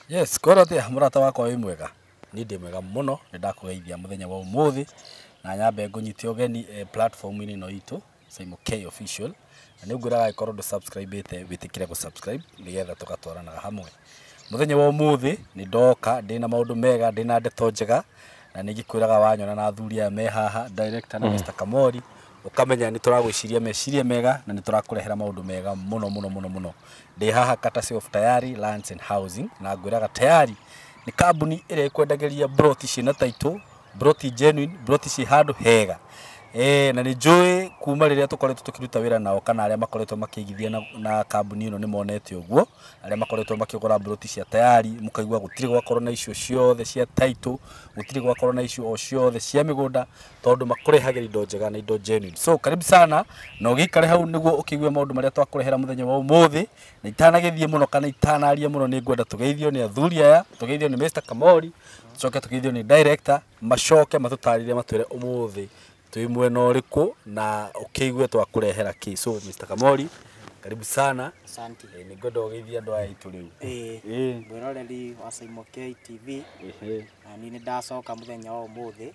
Yes, kwĩrote murata wakwa wĩ mwega. Ni ndĩ mwega mũno, nĩ ndakugeithia mũthenya wa ũmũthĩ na nyambe ngũnyitia ũgeni platform-inĩ ĩno itũ SYMO K official. Na nĩ ngwĩraga angĩkorwo ndũ-subscribe-ĩte wĩtĩkĩre gũ-subscribe nĩgetha tũgatwaranaga hamwe. Mũthenya wa ũmũthĩ nĩ ndoka ndĩna maũndũ mega, ndĩna ndeto njega na nĩ ngĩkwĩraga wanyona na athuri aya me haha, director na Mr. Kamori, ukamenya nĩ tũragwĩciria meciria mega na nĩ tũrakũrehera maũndũ mega mũno. Ndĩ haha courtesy of Tayari Lands and Housing na ngwĩraga Tayari ni kambuni ĩrĩa ĩkwendagĩria broti ciĩna title, broti genuine, broti ci handũ hega. Na nĩ njũĩ kuma rĩrĩa tũkoretwo tũkĩruta wĩra nao kana arĩa makoretwo makĩigithia na kambuni ĩno nĩ monete ũguo, arĩa makoretwo makĩgũra broti cia Tayari, mũkaigua gũtirĩ gwakorwo na icio ciothe cia title, gũtirĩ gwakorwo na icio o ciothe cia mĩgũnda, tondũ makũrehagĩra indo njega na indo genuine. So karibu sana na ũgĩikare hau nĩguo ũkĩigue maũndũ marĩa twakũrehera mũthenya wa ũmũthĩ. Na itanagĩthiĩ mũno kana itanaria mũno, nĩ ngwenda tũgeithio nĩ athuri aya, tũgeithio nĩ Mr. Kamori, tũcoke tũgeithio nĩ director, macoke matũtarĩrie matwĩre ũmũthĩ tui mwena ũrĩkũ na ũkĩigue twakũrehera kĩ. So Mr. Kamori, karibu sana. Asante. Nĩ ngwenda ũgeithia andũ aya itũ rĩu. Mwĩroreri wa SYMO K TV. Na niĩ nĩ ndacoka mũthenya wa ũmũthĩ.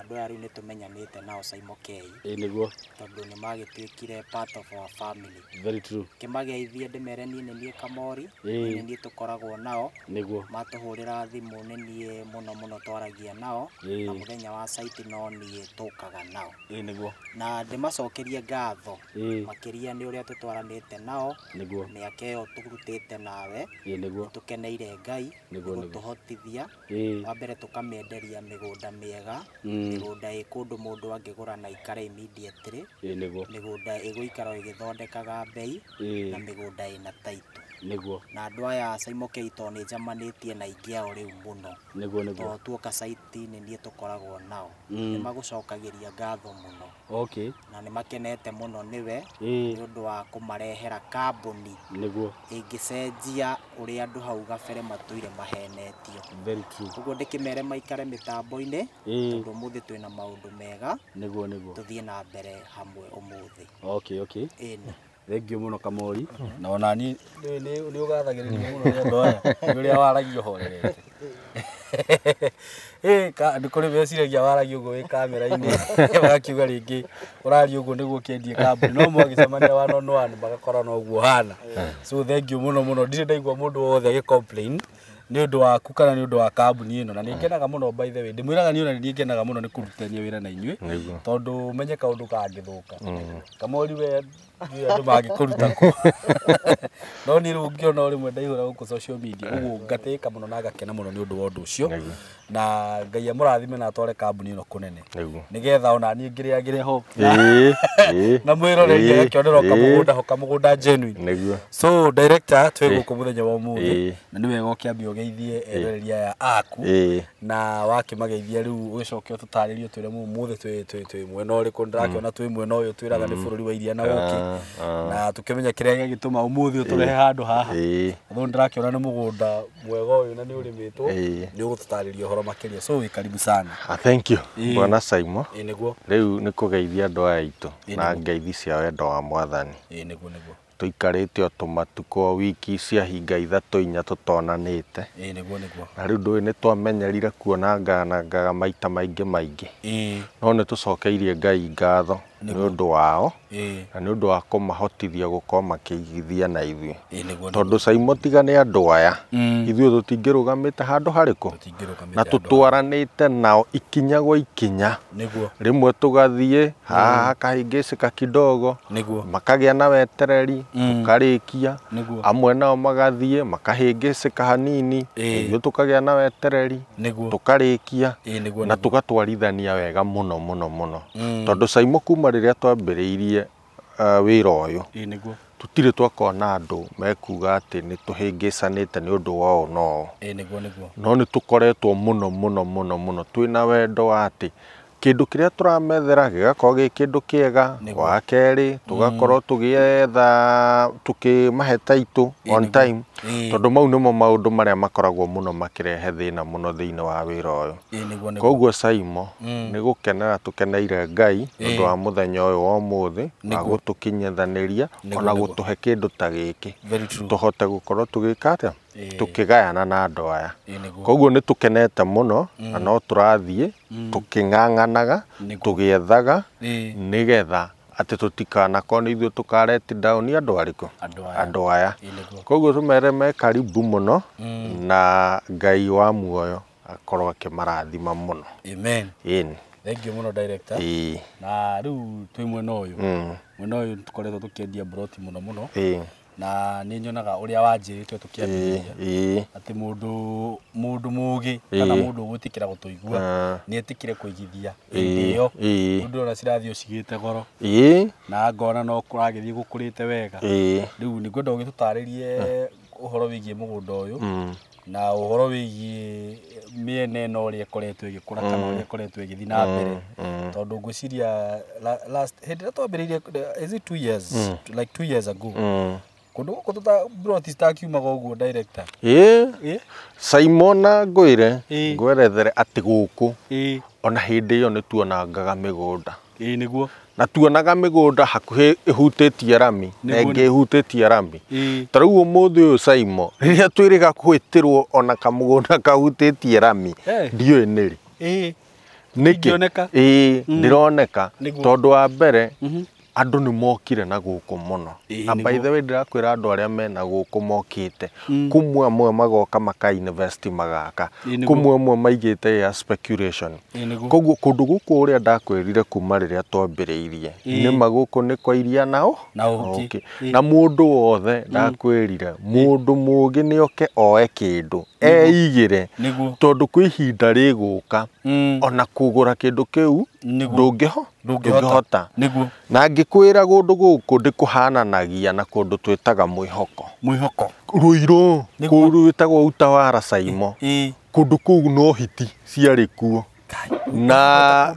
Andũ aya rĩu nĩ tũmenyanĩte nao SYMO K. Nĩguo. Tondũ nĩ magĩtuĩkire part of our family. Very true. Kĩmageithie ndĩmere niĩ nĩ niĩ Kamori, nĩ niĩ tũkoragwo nao. Nĩguo. Matũhũrĩra thimũ nĩ niĩ mũno twaragia nao. Na mũthenya wa site no niĩ tũkaga nao. Nĩguo. Na ndĩmacokerie ngatho makĩria nĩ ũrĩa tũtwaranĩte nao. Nĩguo. Mĩaka ĩyo tũrutĩte nawe. Nĩguo. Tũkeneire Ngai gũtũhotithia. Wa mbere tũkamĩenderia mĩgũnda mĩega. Mĩgũnda ĩ kũndũ mũndũ angĩgũra na ikare immediately. Mĩgũnda ĩgũikara ĩgĩthondekaga mbei na mĩgũnda ĩna title. Nĩguo. Na andũ aya SYMO K to nĩ njamanĩtie na ingĩ ao rĩu mũno. Nĩguo. Tuoka site nĩ niĩ tũkoragwo nao. Nĩ magũcokagĩria ngatho mũno. Okay. Na nĩ makenete mũno nĩwe nĩ ũndũ wa kũmarehera kambuni. Nĩguo. Ĩngĩcenjia ũrĩa andũ hau gabere matũire mahenetio. Very true. Ũguo ndĩkĩmere maikare mĩtambo-inĩ tondũ ũmũthĩ twĩna maũndũ mega. Nĩguo. Tũthiĩ na mbere hamwe ũmũthĩ. Okay. Ĩni. Thank you mũno Kamori. Na ona ni ũgathagĩrĩria mũno nĩ andũ aya ũrĩa waragio horerete. Nĩ kũrĩ meciragia waragia ũguo wĩ kamera-inĩ, magakiuga rĩngĩ ũraria ũguo nĩguo ũkĩendie kambuni, no mwagĩcemania one on one magakora no ũguo hana. So thank you mũno. Ndirĩ ndaigua mũndũ wothe agĩ-complain nĩ ũndũ waku kana nĩ ũndũ wa kambuni ĩno, na nĩ ngenaga mũno by the way. Ndĩmwĩraga niĩ ona nĩ ngenaga mũno nĩ kũrutithania wĩra na inyuĩ, tondũ ũmenye kaũndũ kangĩthũka. Kamori we andũ mangĩkũruta kũ. No niĩ rĩu ngĩona rĩmwe ndaihũra gũkũ social media, ũguo ngatĩĩka mũno na ngakena mũno nĩ ũndũ wa ũndũ ũcio. Na Ngai amũrathime na atware kambuni ĩno kũnene, nĩgetha ona niĩ ngĩrĩagĩre ho na mwĩrorerie gakĩonerwo kamũgũnda genuine. So director, twĩ gũkũ mũthenya wa ũmũthĩ na nĩ wega ũkĩambia ũgeithie eroreri aya aku, na wakĩmageithia rĩu ũgĩcoke ũtũtarĩrie ũtwĩre ũmũthĩ twĩ mwena ũrĩkũ. Ndĩrakĩona twĩ mwena ũyũ twĩraga nĩ bũrũri wa iria na ũkĩ, na tukĩmenya kĩrĩa gĩgĩtũma ũmũthĩ ũtũrehe handũ haha. Though ndĩrakĩona nĩ mũgũnda mwega ũyũ na nĩ ũrĩmĩtwo, nĩ ũgũtũtarĩria ũhoro makĩria. So wĩ karibu sana. Thank you bwana SYMO. Nĩguo. Rĩu nĩ kũgeithia andũ aya aitũ na ngeithi cia wendo wa Mwathani. Nĩguo. Tũikarĩte o tũmatukũ wiki ciahinga 3-4 tũtonanĩte. Nĩguo. Na rĩu ndũĩ nĩ twamenyerire kuonangaga maita maingĩ. No nĩ tũcokeirie Ngai ngatho nĩ ũndũ wao na nĩ ũndũ wa kũmahotithia gũkorwo makĩigithia na ithuĩ. Tondũ SYMO tiga nĩ andũ aya, ithuĩ tũtingĩrũgamĩte handũ harĩkũ, na tũtwaranĩte nao ikinya gwa ikinya. Rĩmwe tũgathiĩ haha kahĩngĩcĩka kidogo, makagĩa na wetereri, tũkarĩkia. Amwe nao magathiĩ makahĩngĩcĩka hanini, ithuĩ tũkagĩa na wetereri, tũkarĩkia na tũgatwarithania wega mũno. Tondũ SYMO kuma rĩrĩa twambĩrĩirie wĩra ũyũ, tũtirĩ twakona andũ mekuga atĩ nĩ tũhĩngĩcanĩte nĩ ũndũ wao no. No nĩ tũkoretwo mũno twĩna wendo wa atĩ kĩndũ kĩrĩa tũramethera gĩgakorwo gĩ kĩndũ kĩega. Wa kerĩ tũgakorwo tũgĩetha tũkĩmahe title on time, tondũ mau nĩmo maũndũ marĩa makoragwo mũno makĩrehe thĩna mũno thĩinĩ wa wĩra ũyũ. Koguo SYMO nĩ gũkenera tũkeneire Ngai ũndũ wa mũthenya ũyũ wa ũmũthĩ na gũtũkinyithanĩria ona gũtũhe kĩndũ ta gĩkĩ tũhote gũkorwo tũgĩka atĩa tukigayana na andũ aya koguo nĩ tukenete mũno na no tũrathiĩ tuking'ang'anaga tũgĩethaga nĩgetha atĩ tũtikanakorwo nĩ ithuĩ tũkaret down andũ arĩkũ andũ aya koguo tũmere me karibu mũno na Ngai wa muoyo akorwo akĩmarathima mũno. Amen. Thank you muno director. Na riu twi mwena uyu tukoretwo tukiendia broti muno na ni nyonaga uria wanjirite tukiambia ati mundu mugi kana mundu gwitikira gutuigua ni etikire kuigithia ndio mundu ona cirathio cigite goro na ngona no kuragithie gukurite wega riu ni ngwenda ugitutaririe uhoro wigie mugunda uyu na uhoro wigie miene no ri ekoretwo igikura kana ri ekoretwo igithii na mbere tondu ngwiciria last hit twambiririe is it 2 years like 2 years ago kundu gututa broti stakiumaga uguo director SYMO na ngwire ngwerethere ati guku ona hindi iyo ni tuonangaga migunda niguo na tuonaga migunda hakuhi ihutitie rami na ingi ihutitie rami tariu umuthi uyu SYMO riria twiriga kwitirwo ona kamugunda kahutitie rami ndio eneri ndioneka ndironeka tondu wa mbere andu ni mokire na guku muno na by the way ndirakwira andu aria mena guku mokite kumwe amwe magoka maka invest magaka kumwe amwe maigite ya speculation koguo kundu guku uria ndakwirire kuma riria twambiriirie ni maguku ni kwa iria nao na mundu wothe ndakwirire mundu mugi ni oke oe kindu eigire tondu kwi hinda riguka ona kugura kindu kiu ndungihota na ngikwira gundu guku ndikuhananagia na kundu twitaga mwihoko ruiro kundu witagwo utawara SYMO kundu kuu no hiti ciari kuo na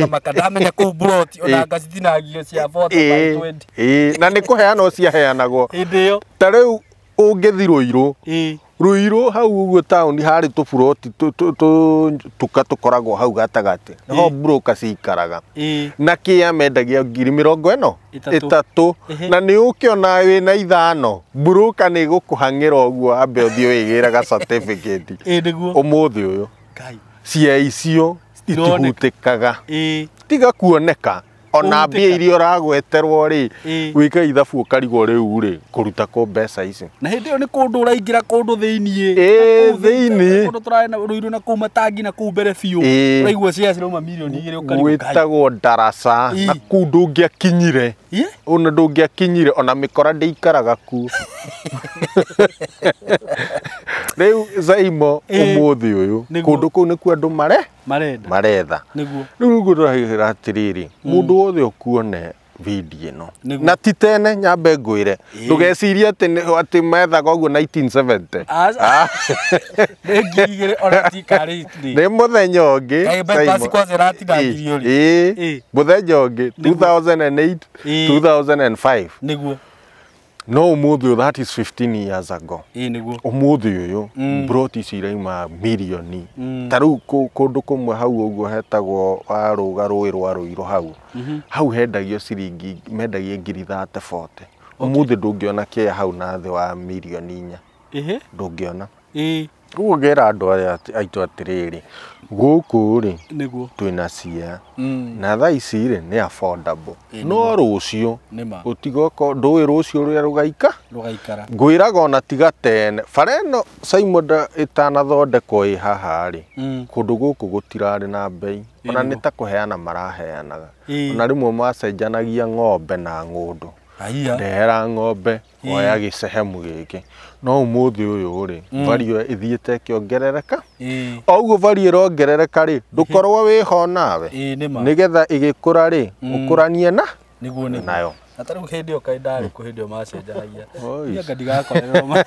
makadamenya ku broti ona ngacitinagio cia 40 na ni kuheana cia heanagwo ndio tariu ungithirwo ruiro hau uguo town hari tu broti tukoragwo hau gatagati ho broker cikaraga na kia mendagia 40,000 na ni ukiona wina ithano broker ni gukuhangira uguo ambe uthio wigiraga certificate umuthi uyu cia icio itihutikaga tiga kuoneka ona mbia irio ragweterwo ri wika ithabu ukarigo riu ri kuruta ko mbeca ici na hindi yo ni kundu uraingira kundu thiini kundu turaena ruiru na kuma tangi na ku mbere biu uraigua cia ciroma milioni 2 ukarigo witagwo darasa na kundu ngiakinyire ona ndungiakinyire ona mikora ndeikaraga ku riu SYMO umuthi uyu kundu kuu ni ku andu maretha niguo riu ngurahira atiriri mundu wothe ukuone video ino na titene nyambe ngwire ndugeciria ati methaga uguo 1970 ngigire ona tikari ni muthenya ungi basi kwanza ratigangirio muthenya ungi 2008 2005 niguo no umuthi that is 15 years ago niguo umuthi uyu broti ciraima milioni taru kundu kumwe hau uguo hetagwo waruga rui rwa ruiro hau hendagio ciringi mendagia 30-40 umuthi ndungiona kia hau na thi wa milioni 4 ndungiona uguo ngera andu aya aitu atiriri guku ri niguo twina cia na thaa ici ri ni affordable no rucio utigoko ndui rucio ruria rugaikara ngwiraga ona tiga tene fareno SYMO itanathondekwo i haha ri kundu guku gutirari na bei ona ni ta kuheana maraheanaga ona rimwe macenjanagia ng'ombe na ng'undu ndehera ng'ombe oya gicehemu giki no umuthi uyu ri value ithiete kiongerereka oguo value irongerereka ri ndukorwo wiho nawe nigetha igikura ri ukuranie na niguo nayo atariu hindi okaidari ku hindi macenjanagia niga ndigakorerwo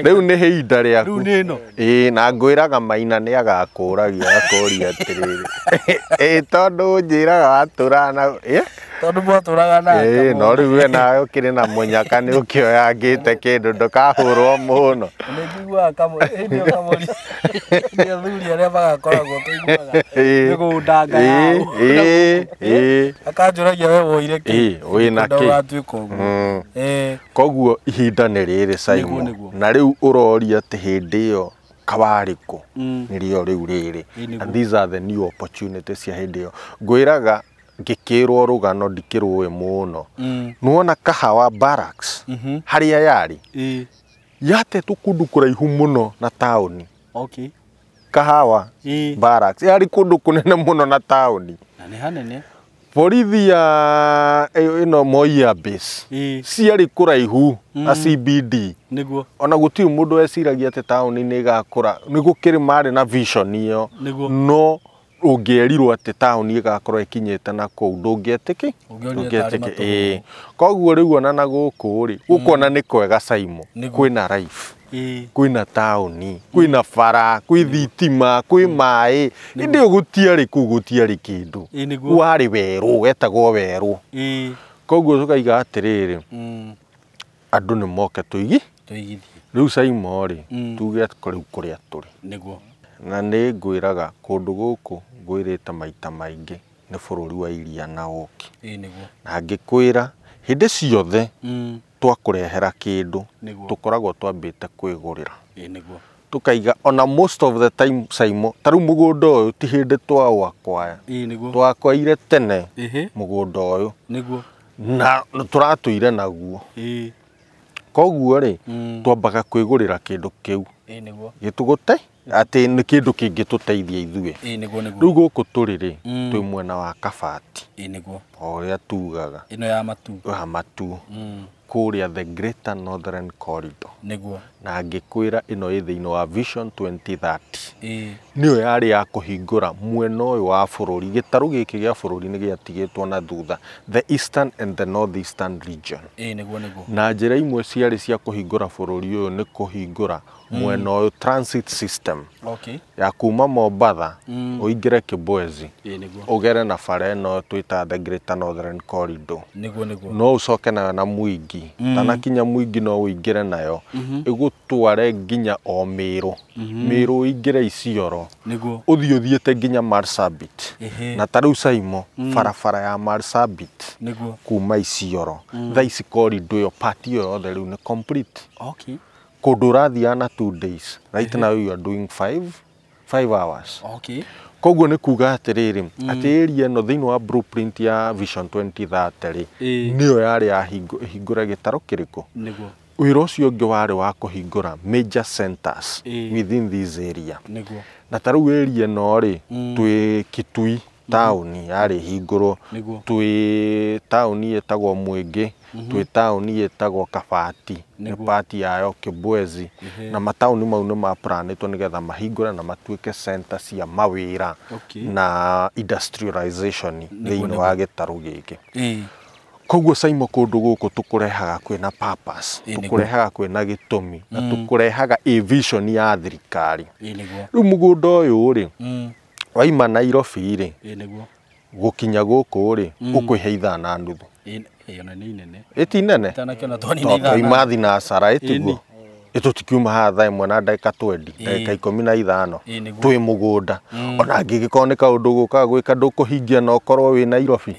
riu ni hinda riaku riu ni no na ngwiraga Maina ni agakuragia akoria atiriri tondu njiraga waturana tondu mwaturaga na no riu na ukiri na munyaka ni ukioyangite kindu ndukahurwo muno ndigua kamwe hindi kamwe ni athuri aria bagakoragwo tuiguaga migundanga akanjuragia we woire ki wina ki ndawatuika uguo koguo ihinda nĩ rĩrĩ Simon na rĩu ũroria atĩ hĩndĩ ĩyo kawarĩkũ nĩrĩo rĩu rĩrĩ and these are the new opportunities cia hĩndĩ ĩyo ngwĩraga ngĩkĩrwo rũgano ndikĩrũĩ mũno nuona kahawa barracks harĩa yarĩ yatetwo kũndũ kũraihu mũno na taũni kahawa barracks yarĩ kũndũ kũnene mũno na taũni na nĩ hanene borithi ya ino Moia base ciarĩ kũraihu na CBD niguo ona gũtirĩ mũndũ eciragia atĩ taũni nĩ ĩgakũra nĩ gũkĩrĩ marĩ na vision ĩyo no ũngĩerirwo atĩ taũni ĩgakorwo ĩkinyĩte na kũu ndũngĩetĩkĩ koguo rĩu ona na gũkũ rĩ gũkona nĩ kwega Simon kwĩna life kwĩna taũni kwĩna bara kwĩ thitima kwĩ maĩ ĩndĩ gũtiarĩ kũu gũtiarĩ kĩndũ warĩ werũ wetagwo werũ koguo tũkaiga atĩrĩrĩ andũ nĩ moke tũigithie rĩu Simon rĩ tuge rĩu kũrĩa tũrĩ nĩguo na nĩ ngwĩraga kũndũ gũkũ ngwĩrĩte maita maingĩ nĩ bũrũri wa iria na ũkĩ na ngĩkwĩra hĩndĩ ciothe twakũrehera kĩndũ tũkoragwo twambĩte kwĩgũrĩra tukaiga ona most of the time Simon ta rĩu mũgũnda ũyũ ti hĩndĩ twakwaya twakwaire tene mũgũnda ũyũ na tũratũire naguo koguo rĩ twambaga kwĩgũrĩra kĩndũ kĩu gĩtũgũte atĩ nĩ kĩndũ kĩngĩtũteithia ithuĩ rĩu gũkũ tũrĩ rĩ twĩ mwena wa Kabati o ũrĩa tugaga ĩno ya matu kũrĩa the Greater Northern Corridor na ngĩkwĩra ĩno ĩ thĩinĩ wa Vision 2030 nĩyo yarĩ ya kũhingũra mwena ũyũ wa bũrũri gĩtarũ gĩkĩ gĩa bũrũri nĩ gĩatigĩtwo na thutha the Eastern and the Northeastern region na njĩra imwe ciarĩ cia kũhingũra bũrũri ũyũ nĩ kũhingũra mwena ũyũ transit system ya kuma Mombatha ũingĩre Kibwezi ũgere na bara ĩno twĩta the Greater Northern Corridor no ũcoke nayo na Mwingi tanakinya Mwingi no ũingĩre nayo ĩgũtware nginya o Mĩrũ ũingĩre Isiolo ũthiĩ ũthiĩte nginya Marsabit na ta rĩu Simon barabara ya Marsabit kuma Isiolo thaa ici corridor ĩyo part ĩyo yothe rĩu nĩ complete kũndũ ũrathiaga na 2 days right now you are doing 5 hours koguo nĩ kuga atĩrĩrĩ atĩ area ĩno thĩinĩ wa blueprint ya Vision 2030 rĩ nĩyo yarĩ yahingũra gĩtarũ kĩrĩkũ wĩra ũcio ũngĩ warĩ wa kũhingũra major centers within this area na ta rĩu area ĩno rĩ twĩ Kitui taũni yarĩ hingũrwo twĩ taũni ĩtagwo Mwĩngĩ twĩ taũni ĩtagwo Kabati nĩ part yayo Kibwezi na mataũni mau nĩ maplanĩtwo nĩgetha mahingũre na matuĩke center cia mawĩra na industrialization thĩinĩ wa gĩtarũ gĩkĩ koguo Simon kũndũ gũkũ tũkũrehaga kwĩna purpose tũkũrehaga kwĩna gĩtũmi na tũkũrehaga a vision ya thirikari rĩu mũgũnda ũyũ rĩ waima Nairobi rĩ gũkinya gũkũ rĩ ũkwĩhe ithaa na nuthu ĩti nene twaima thinacara ĩtiguo ĩtũtikiuma haha thaa ĩmwe na ndagĩka 20 ndagĩka 15 twĩ mũgũnda ona angĩgĩkorwo nĩ kaũndũ gũkaga gwĩka ndũkũhingia na ũkorwo wĩ Nairobi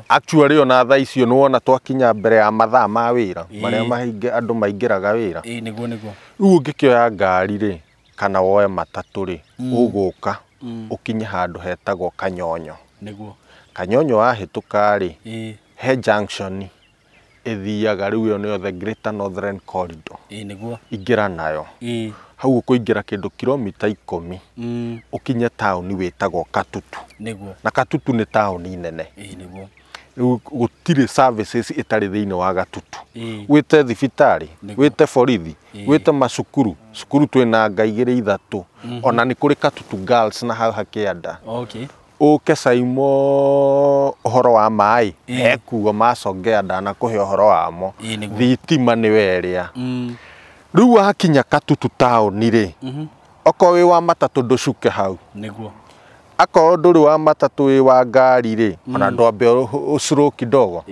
actually ona thaa icio nĩwona twakinya mbere ya mathaa ma wĩra marĩa andũ maingĩraga wĩra rĩu ũngĩkĩoya ngari rĩ kana woe matatũ rĩ ũgũka ũkinye handũ hetagwo Kanyonyo Kanyonyo wahĩtũka rĩ he junction ĩthiaga rĩu ĩyo nĩyo the Greater Northern Corridor ingĩra nayo hau ũkũingĩra kĩndũ kilomita 10 ũkinye taũni wĩtagwo Katutu na Katutu nĩ taũni nene gũtirĩ services ĩtarĩ thĩinĩ wa Gatutu wĩte thibitarĩ wĩte borithi wĩte macukuru cukuru twĩna nga 2-3 ona nĩ kũrĩ Katutu Girls na hau hakĩanda ũke Simon ũhoro wa maĩ hekuo macongea ndana kũhe ũhoro wamo thitima nĩ werĩa rĩu wakinya Katutu taũni rĩ okorwo wĩ wa matatũ ndũcuke hau akorwo ndũrĩ wa matatũ wĩ wa ngari rĩ ona ndwambe ũcurũ kidogo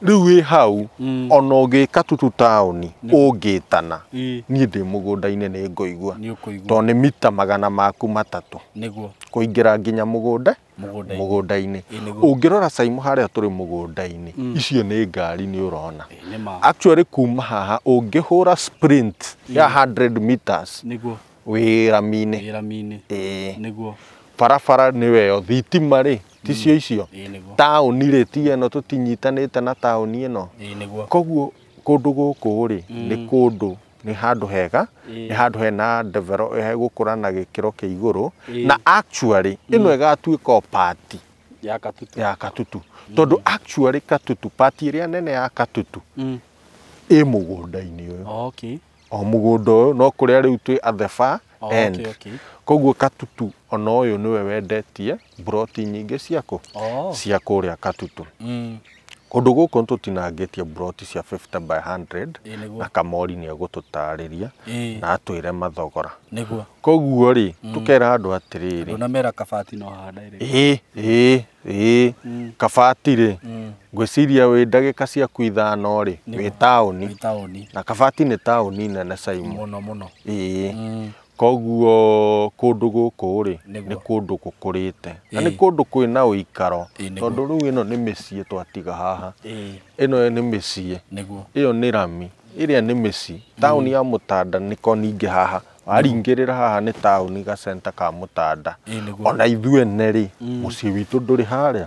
rĩu wĩ hau ona ũgĩka Tutu taũni ũngĩtana niĩ ndĩ mũgũnda-inĩ nĩ ngũigua tondũ nĩ mita 300 kũingĩra nginya mũgũnda mugunda-ini ungirora SYMO haria turi mugunda-ini icio ni ngari ni urona actually kuma haha ungihura sprint ya 100 meters niguo wĩrami-inĩ niguo barabara nĩ weo thitima rĩ ticio icio taũni rĩ ti ĩno tũtinyitanĩte na taũni ĩno koguo kũndũ gũkũ rĩ nĩ kũndũ nĩ handũ hega nĩ handũ hena gũkũra na gĩkĩro kĩa igũrũ na actually ĩno ĩgatuĩka part ya Katutu tondũ actually Katutu part ĩrĩa nene ya Katutu ĩ mũgũnda-inĩ ũyũ o mũgũnda ũyũ no kũrĩa rĩu twĩ at the far end koguo Katutu ona ũyũ nĩwe wendetie broti nyingĩ cia kũrĩa Katutu kũndũ gũkũ tũtinangĩtie broti cia 50 by 100 na Kamori nĩ egũtũtarĩria na atwĩre mathogora koguo rĩ tũkera andũ atĩrĩrĩ ndũnamera kabati no handa kabati rĩ ngwĩciria wĩ ndagĩka ciaku ithano rĩ wĩ taũni na kabati nĩ taũni nene SYMO mũno koguo kũndũ gũkũ rĩ nĩ kũndũ gũkũrĩte na nĩ kũndũ kwĩna ũikaro tondũ rĩu ĩno nĩ mĩciĩ twatiga haha ĩno nĩ mĩciĩ ĩyo nĩ rami ĩrĩa nĩ mĩciĩ taũni ya Mũtanda nĩko ningĩ haha waringĩrĩra haha nĩ taũni gacenta ka Mũtanda ona ithuĩ ene rĩ mũciĩ witũ ndũrĩ harĩa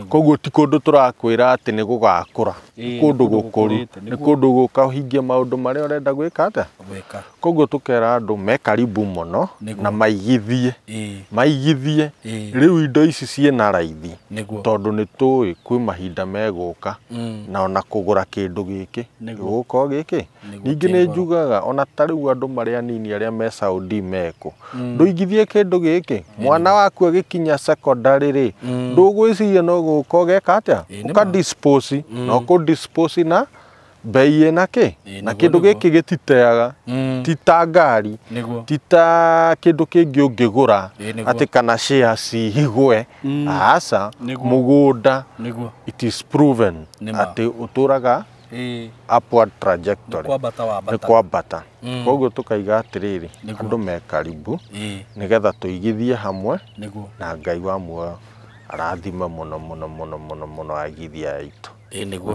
koguo ti kũndũ tũrakwĩra atĩ nĩ gũgakũra nĩ kũndũ gũkũru nĩ kũndũ gũkahingia maũndũ marĩa ũrenda gwĩka atĩa koguo tũkera andũ me karibu mũno na maigithie rĩu indo ici ciĩna raithi tondũ nĩ tũĩ kwĩ mahinda megũka na ona kũgũra kĩndũ gĩkĩ gĩgũkorwo gĩkĩ ningĩ nĩ njugaga ona tarĩu andũ marĩa nini arĩa me Saudi meko ndũigithie kĩndũ gĩkĩ mwana waku agĩkinya secondary rĩ ndũgwĩciria no gũka ũgeka atĩa ũkadispose na ũkũdispose na bei ĩna kĩ na kĩndũ gĩkĩ gĩtiteaga ti ta ngari ti ta kĩndũ kĩngĩ ũngĩgũra atĩ kana shares igwe aca mũgũnda it is proven atĩ ũtũraga upward trajectory nĩ kwambata koguo tũkaiga atĩrĩrĩ andũ me karibu nĩgetha tũigithie hamwe na Ngai wa muoyo arathime mũno aigithia aitũ nĩguo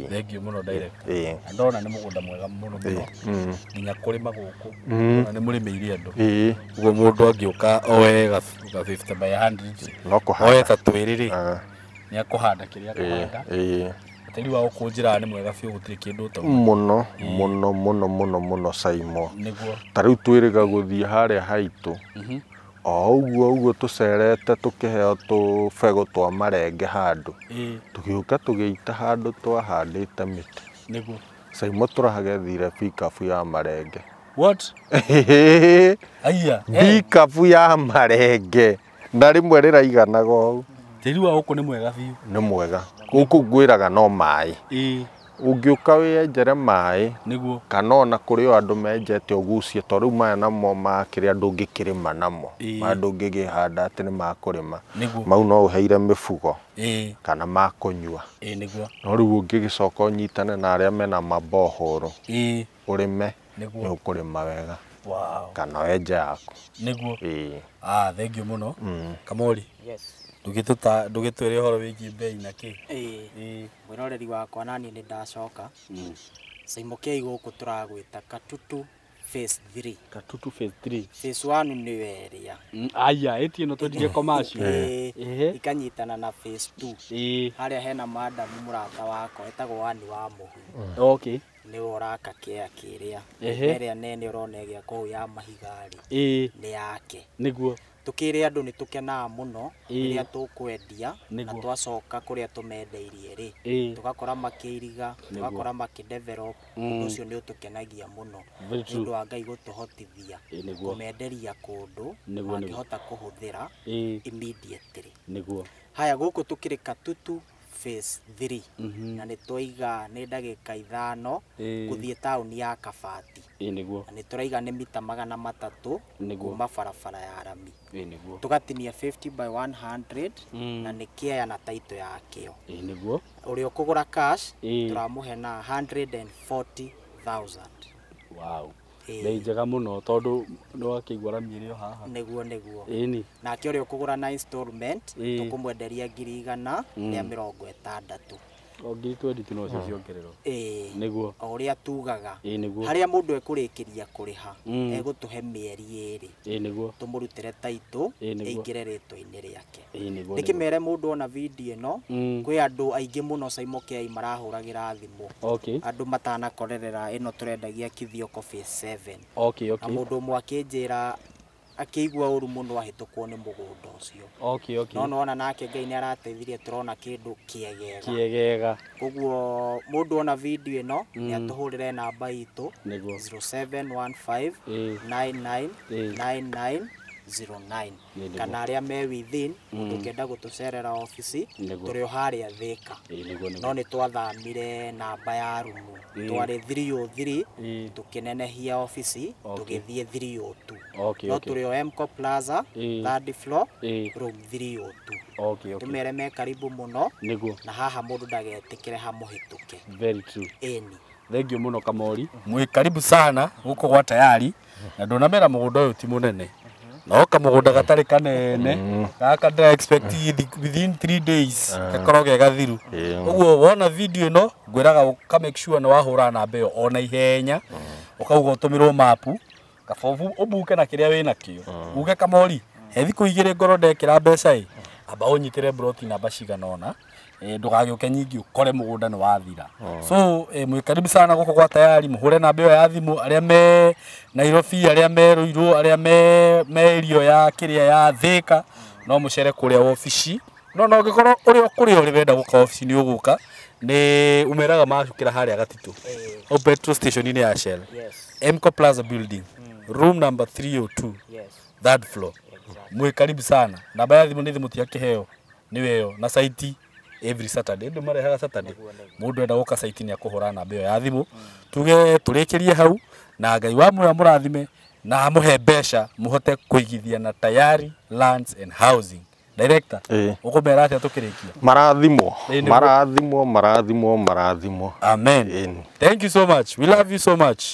thengiũ mũno direct ndona nĩ mũgũnda mwega mũno nginya kũrĩma gũkũ na nĩ mũrĩmĩire andũ ũguo mũndũ angĩũka oe ga 50 by 100 oe ta twĩrĩ rĩ nĩ akũhanda kĩrĩa akũhanda tĩri wa gũkũ njĩra nĩ mwega biũ gũtirĩ kĩndũ ũtauma mũno SYMO ta rĩu twĩrĩga gũthiĩ harĩa haitũ o ũguo tũcerete tũkĩheo tũbegũ twa marenge handũ tũgĩũka tũgĩita handũ twahandĩte mĩtĩ SYMO tũragethire pickup ya marenge pickup ya marenge na rĩmwe rĩraiganaga ũũ tĩri wa gũkũ nĩ mwega biũ nĩ mwega gũkũ ngwĩraga no maĩ ũngĩũka wĩenjere maĩ kana ona kũrĩ o andũ menjete ũgucie tondũ rĩu maya namo makĩrĩa ndũngĩkĩrĩma namo maya ndũngĩkĩhanda atĩ nĩ makũrĩma mau no ũheire mĩbugo kana makũnyua no rĩu ũngĩgĩcoka ũnyitane na arĩa mena mabohoro ũrĩme nĩ ũkũrĩma wega kana wenje yaku thengiũ mũno Kamori ndũgĩtwĩre ũhoro wĩgiĩ bei na kĩ mwĩroreri wakwa naniĩ nĩ ndacoka SYMO gũkũ tũragwĩta Katutu phase 3 phase 1 nĩ weria ĩtie ĩno twendirie commercial ikanyitana na phase 2 harĩa hena madamu mũrata wakwa etagwo wani wa mũhu nĩwe ũraka kĩea kĩrĩa ĩrĩa nene ũrona ĩgĩa kũu ya mahigarĩ nĩ yake nĩguo tukire andu ni tukenaga muno iria tukwendia na twacoka kuria tumendeirie ri tugakora makiiriga tugakora makidevelop ucio ni utukenagia muno ndu wa Ngai gutuhotithia kumenderia kundu mangihota kuhuthira immediately haya guku tukiri Katutu phase 3 na ni twiga ni ndagika 5 guthie tauni ya Kabati na ni turaiga ni mita 300 kuma barabara ya rami tugatinia 50 by 100 na ni kiaya na taito yakio uri ukugura cash turamuhe na 140,000 wow Bei njega muno tondu no akigwara mirio haha. Niguo niguo. Ĩni. Na kĩore ukugura na installment tukumwenderia 100 rĩa 60. Ongi 20 no ciongererwo. Niguo. Oria tugaga. Niguo. Haria mundu ekurikiria kuriha egutuhe mieri 2. Niguo. Tumurutire taito ingire ritwa-ini riake. Niguo. Nikimere mundu ona video ino kwi andu aingi muno SYMO KSH marahuragira thimu. Andu matanakorerera ino turendagia Kithioko phase 7. Na mundu umwe akinjira akigwa uru muno ahitukwo ni mugunda ucio. No nona nake Ngai ni arateithirie turona kindu kiegega. Koguo mundu ona video ino ni atuhurire namba itu 0715 999909 kana aria me within tukenda gutucerera office turi haria Thika. No ni twathamire namba ya rumu twari 303 tukinenehia office tugithie 302. No turi o MCO Plaza 3rd floor room 302. Tumere me karibu muno na haha mundu ndagetikire hamuhituke. Very true. Thank you muno Kamori. Mwi karibu sana guko gwa tayari na ndonamera mugunda uyu ti munene. No kamugunda gatari kanene gaka ndira expect within 3 days gakoroge gathiru. Uguo wona video ino ngwiraga uka make sure na wahura namba iyo ona ihenya ukauga utumirwo mapu kabobu ubuke na kiria wina kio uge Kamori he thiku igire ngoro ndekira mbeca aba unyitire broti namba ciganona ndugagioke nyingi ukore mugunda ni wathira. So mwi karibu sana guko gwa tayari muhure namba iyo ya thimu aria me Nairobi aria me Ruiru aria me irio ya kiria ya Thika no mucere kuria office no gikorwo uri wenda guka office ni uguka ni umeraga macukira haria Gatitu o petrol station ni ya Shell. MCO Plaza building room number 302 3rd floor. Mwi karibu sana namba ya thimu ni thimu tia kiheo ni weyo na site every Saturday ndo marehaga Saturday mundu enda guka site ni akuhura namba iyo ya thimu tuge turikirie hau na Ngai wa muya murathime na amuhe mbeca muhote kuigithia na Tayari Lands and Housing. Director ukumera atia tukirikia marathimo. Amen. Thank you so much, we love you so much.